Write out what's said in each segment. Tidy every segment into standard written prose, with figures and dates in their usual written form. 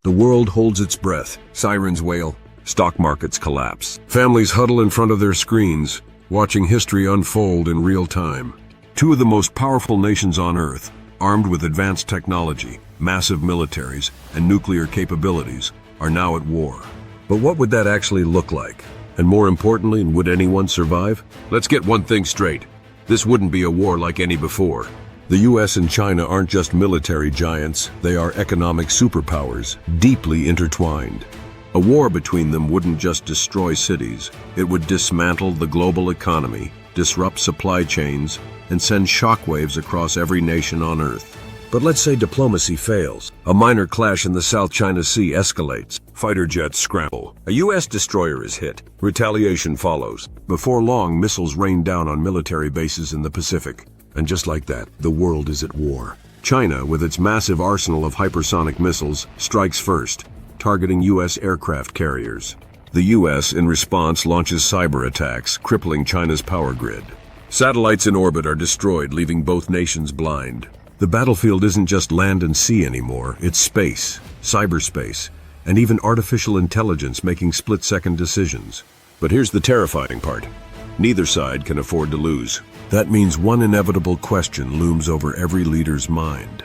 The world holds its breath. Sirens wail. Stock markets collapse. Families huddle in front of their screens, watching history unfold in real time. Two of the most powerful nations on Earth, armed with advanced technology, massive militaries, and nuclear capabilities, are now at war. But what would that actually look like? And more importantly, would anyone survive? Let's get one thing straight. This wouldn't be a war like any before. The US and China aren't just military giants, they are economic superpowers, deeply intertwined. A war between them wouldn't just destroy cities, it would dismantle the global economy, disrupt supply chains, and send shockwaves across every nation on Earth. But let's say diplomacy fails. A minor clash in the South China Sea escalates. Fighter jets scramble. A US destroyer is hit. Retaliation follows. Before long, missiles rain down on military bases in the Pacific. And just like that, the world is at war. China, with its massive arsenal of hypersonic missiles, strikes first, targeting US aircraft carriers. The US, in response, launches cyberattacks, crippling China's power grid. Satellites in orbit are destroyed, leaving both nations blind. The battlefield isn't just land and sea anymore, it's space, cyberspace, and even artificial intelligence making split-second decisions. But here's the terrifying part. Neither side can afford to lose. That means one inevitable question looms over every leader's mind.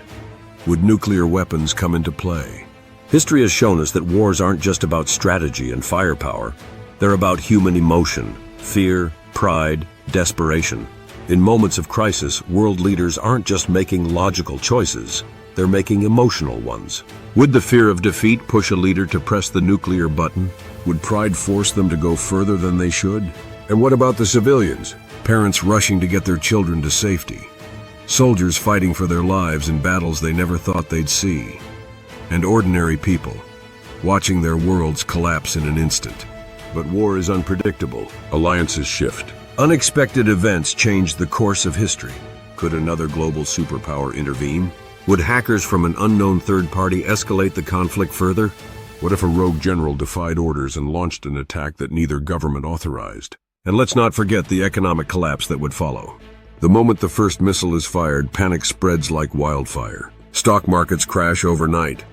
Would nuclear weapons come into play? History has shown us that wars aren't just about strategy and firepower. They're about human emotion, fear, pride, desperation. In moments of crisis, world leaders aren't just making logical choices, they're making emotional ones. Would the fear of defeat push a leader to press the nuclear button? Would pride force them to go further than they should? And what about the civilians? Parents rushing to get their children to safety. Soldiers fighting for their lives in battles they never thought they'd see. And ordinary people, watching their worlds collapse in an instant. But war is unpredictable. Alliances shift. Unexpected events change the course of history. Could another global superpower intervene? Would hackers from an unknown third party escalate the conflict further? What if a rogue general defied orders and launched an attack that neither government authorized? And let's not forget the economic collapse that would follow. The moment the first missile is fired, panic spreads like wildfire. Stock markets crash overnight.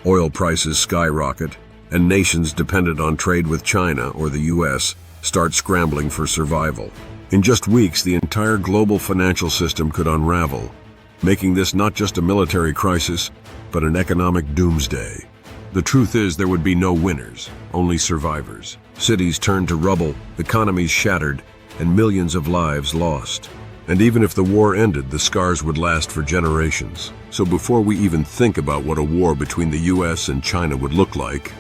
Oil prices skyrocket, and nations dependent on trade with China or the US start scrambling for survival. In just weeks, the entire global financial system could unravel, making this not just a military crisis, but an economic doomsday. The truth is, there would be no winners, only survivors. Cities turned to rubble, economies shattered, and millions of lives lost. And even if the war ended, the scars would last for generations. So before we even think about what a war between the US and China would look like,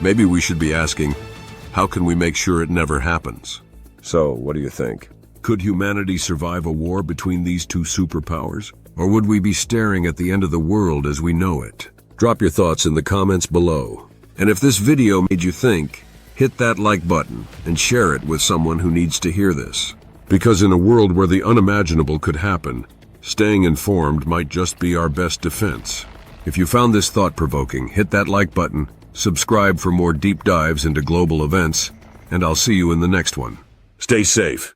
maybe we should be asking, how can we make sure it never happens? So, what do you think? Could humanity survive a war between these two superpowers? Or would we be staring at the end of the world as we know it? Drop your thoughts in the comments below. And if this video made you think, hit that like button and share it with someone who needs to hear this. Because in a world where the unimaginable could happen, staying informed might just be our best defense. If you found this thought-provoking, hit that like button, subscribe for more deep dives into global events, and I'll see you in the next one. Stay safe.